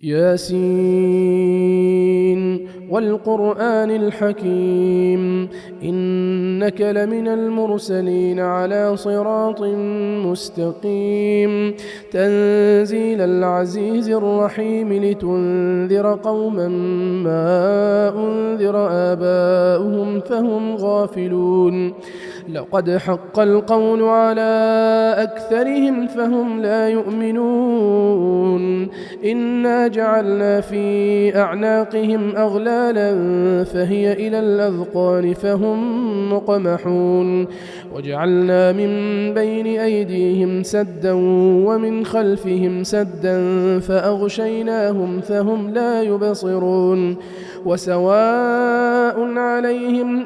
ياسين والقرآن الحكيم إنك لمن المرسلين على صراط مستقيم تنزيل العزيز الرحيم لتنذر قوما ما أنذر آباؤهم فهم غافلون لقد حق القول على أكثرهم فهم لا يؤمنون إنا جعلنا في أعناقهم أغلالا فهي إلى الأذقان فهم مقمحون وجعلنا من بين أيديهم سدا ومن خلفهم سدا فأغشيناهم فهم لا يبصرون وسواء عليهم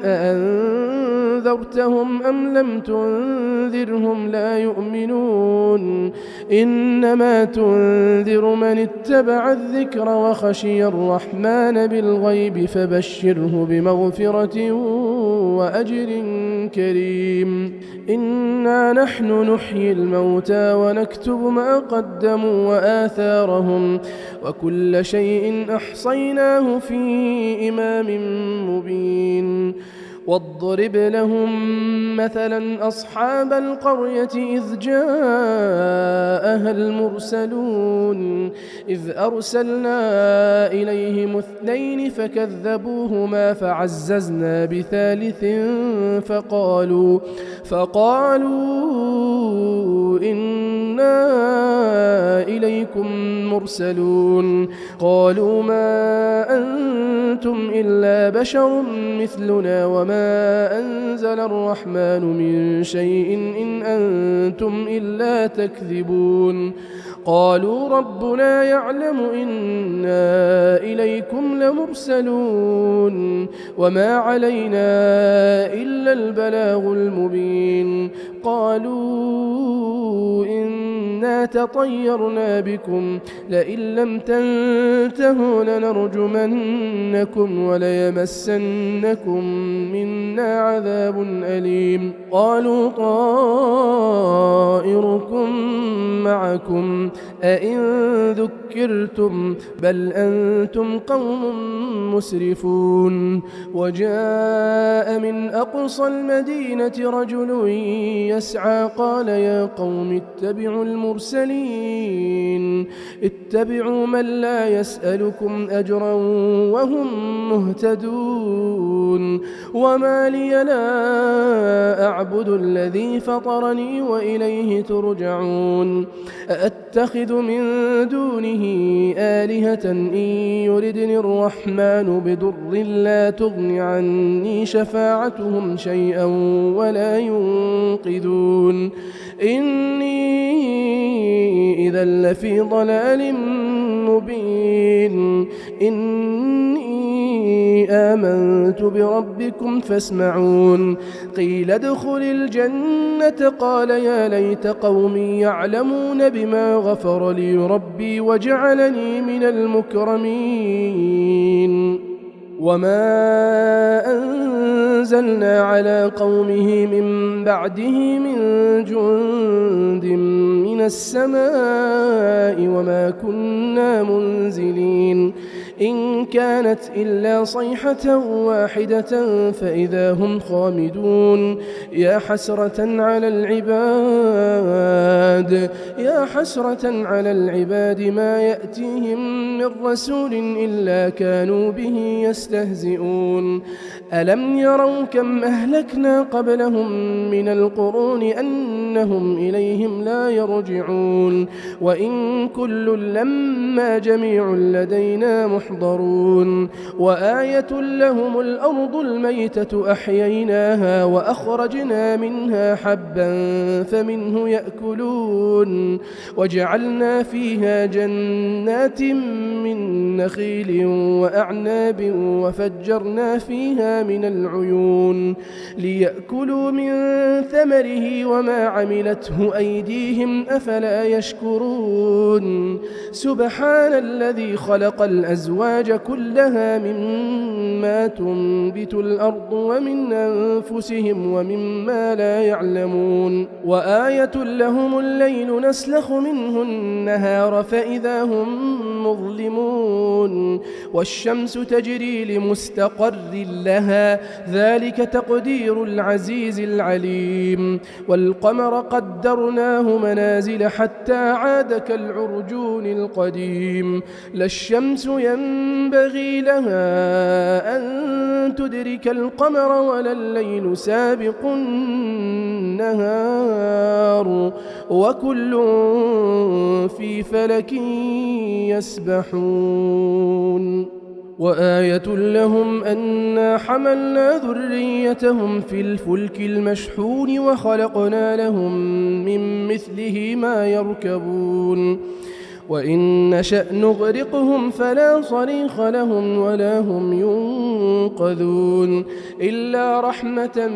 أأنذرتهم أم لم تنذرهم لا يؤمنون إنما تنذر من اتبع الذكر وخشي الرحمن بالغيب فبشره بمغفرة وأجر كريم إنا نحن نحيي الموتى ونكتب ما قدموا وآثارهم وكل شيء أحصيناه في إمام مبين واضرب لهم مثلا أصحاب القرية إذ جاءها المرسلون إذ أرسلنا إليهم اثنين فكذبوهما فعززنا بثالث فقالوا إنا إليكم مرسلون قالوا ما أنتم إلا بشر مثلنا وما أنزل الرحمن من شيء إن أنتم إلا تكذبون قالوا ربنا يعلم إنا إليكم لمرسلون وما علينا إلا البلاغ المبين قالوا إنا تطيرنا بكم لئن لم تنتهوا لنرجمنكم وليمسنكم منا عذاب أليم قالوا طائركم معكم أئن ذكرتم بل أنتم قوم مسرفون وجاء من أقصى المدينة رجل يسعى قال يا قوم اتبعوا المرسلين اتبعوا من لا يسألكم أجرا وهم مهتدون وما لي لا أعبد الذي فطرني وإليه ترجعون أأتخذ من دونه آلهة إن يردني الرحمن بضر لا تغن عني شفاعتهم شيئا ولا ينقذون إني إذا لفي ضلال مبين إني آمنت بربكم فاسمعون قيل ادخل الجنة قال يا ليت قومي يعلمون بما غفر لي ربي وجعلني من المكرمين وما أنزلنا على قومه من بعده من جند من السماء وما كنا منزلين إن كانت إلا صيحة واحدة فإذا هم خامدون يا حسرة على العباد ما يأتيهم من رسول إلا كانوا به يستهزئون ألم يروا كم أهلكنا قبلهم من القرون أنهم إليهم لا يرجعون وإن كل لما جميع لدينا محضرون وآية لهم الأرض الميتة أحييناها وأخرجنا منها حبا فمنه يأكلون وجعلنا فيها جنات من نخيل وأعناب وفجرنا فيها من العيون يعملون ليأكلوا من ثمره وما عملته أيديهم أفلا يشكرون سبحان الذي خلق الأزواج كلها مما تنبت الأرض ومن أنفسهم ومما لا يعلمون وآية لهم الليل نسلخ منه النهار فإذا هم مظلمون والشمس تجري لمستقر لها ذلك تقدير العزيز العليم والقمر قدرناه منازل حتى عاد كالعرجون القديم لا الشمس ينبغي لها أن تدرك القمر ولا الليل سابق النهار وكل في فلك يسبحون وآية لهم أنا حملنا ذريتهم في الفلك المشحون وخلقنا لهم من مثله ما يركبون وإن نشأ نغرقهم فلا صريخ لهم ولا هم ينقذون إلا رحمة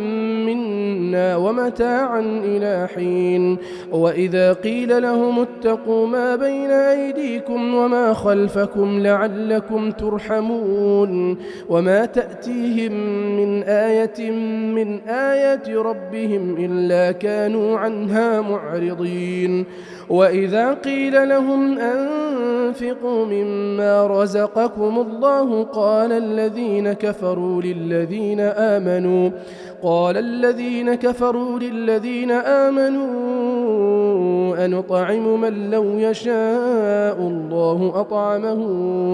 منا ومتاعا إلى حين وإذا قيل لهم اتقوا ما بين أيديكم وما خلفكم لعلكم ترحمون وما تأتيهم من آية ربهم إلا كانوا عنها معرضين وإذا قيل لهم أنفقوا مما رزقكم الله قال الذين كفروا للذين آمنوا أنطعم من لو يشاء الله أطعمه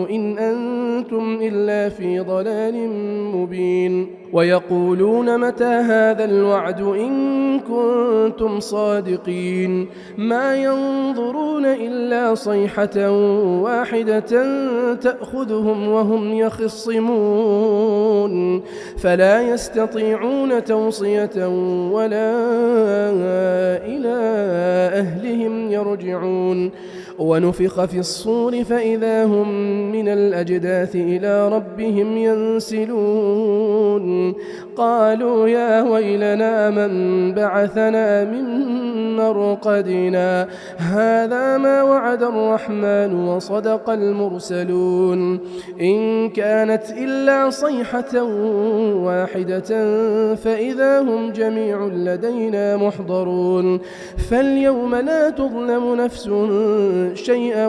إن أنتم إلا في ضلال مبين ويقولون متى هذا الوعد إن كنتم صادقين ما ينظرون إلا صيحة واحدة تأخذهم وهم يخصمون فلا يستطيعون توصية ولا إلى أهلهم يرجعون ونفخ في الصور فإذا هم من الأجداث إلى ربهم ينسلون قالوا يا ويلنا من بعثنا من مرقدنا هذا ما وعد الرحمن وصدق المرسلون إن كانت إلا صيحة واحدة فإذا هم جميع لدينا محضرون فاليوم لا تظلم نفس شيئا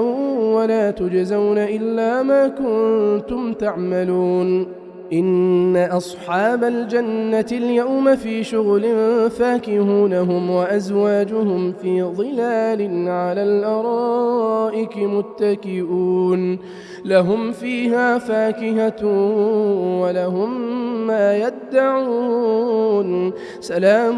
ولا تجزون إلا ما كنتم تعملون إن أصحاب الجنة اليوم في شغل فاكهون هم وأزواجهم في ظلال على الأرائك متكئون لهم فيها فاكهة ولهم ما يدعون سلام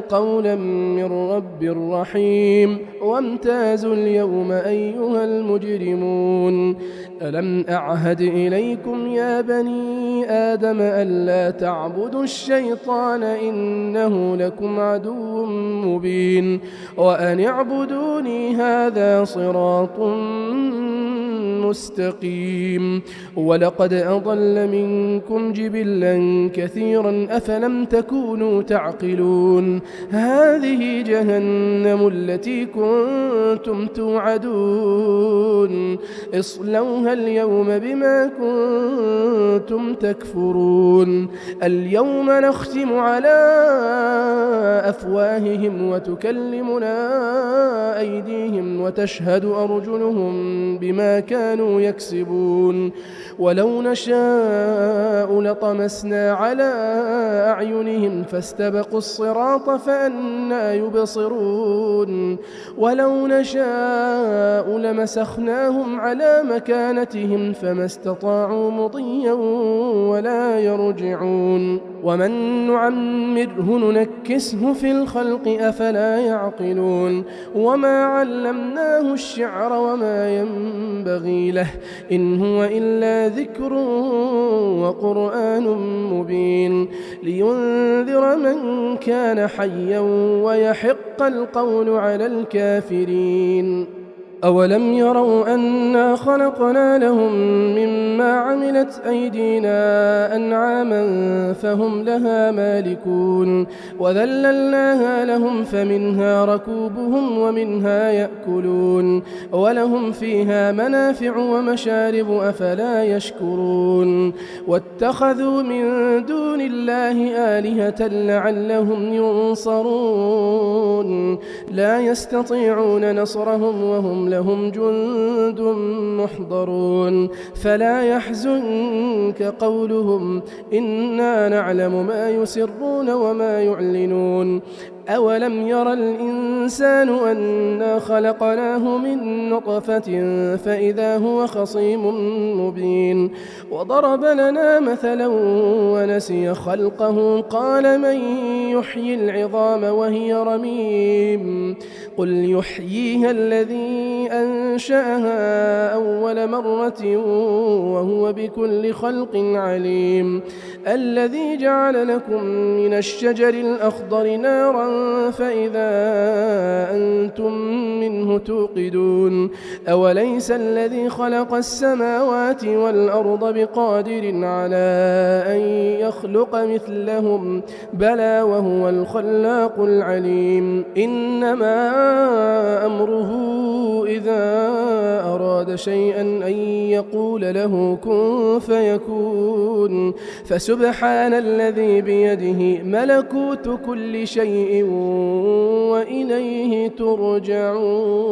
قولا من رب رحيم وامتازوا اليوم أيها المجرمون ألم أعهد إليكم يا بني آدم ألا تعبدوا الشيطان إنه لكم عدو مبين وأن اعبدوني هذا صراط مستقيم ولقد أضل منكم جبلا كثيرا أفلم تكونوا تعقلون هذه جهنم التي كنتم توعدون اصلوها اليوم بما كنتم تكفرون اليوم نختم على أفواههم وتكلمنا أيديهم وتشهد أرجلهم بما كانوا يكسبون ولو نشاء لطمسنا على أعينهم فاستبقوا الصراط فأنى يبصرون ولو نشاء لمسخناهم على مكانتهم فما استطاعوا مضيا ولا يرجعون ومن نعمره ننكسه في الخلق أفلا يعقلون وما علمناه الشعر وما ينبغي له إن هو إلا ذكر وقرآن مبين لينذر من كان حيا ويحق القول على الكافرين أولم يروا أنا خلقنا لهم مما عملت أيدينا أنعاما فهم لها مالكون وذللناها لهم فمنها ركوبهم ومنها يأكلون ولهم فيها منافع ومشارب أفلا يشكرون واتخذوا من دون الله آلهة لعلهم ينصرون لا يستطيعون نصرهم وهم لهم جند محضرون فلا يحزنك قولهم إنا نعلم ما يسرون وما يعلنون أولم ير الإنسان أنا خلقناه من نطفة فإذا هو خصيم مبين وضرب لنا مثلا ونسي خلقه قال من يحيي العظام وهي رميم قل يحييها الذي أنشأها أول مرة وهو بكل خلق عليم الذي جعل لكم من الشجر الأخضر نارا فإذا أنتم منه توقدون أوليس الذي خلق السماوات والأرض بقادر على أن يخلق مثلهم بلى وهو الخلاق العليم إنما أمره إذا أراد شيئا أن يقول له كن فيكون فسبحان الذي بيده ملكوت كل شيء وإليه ترجعون.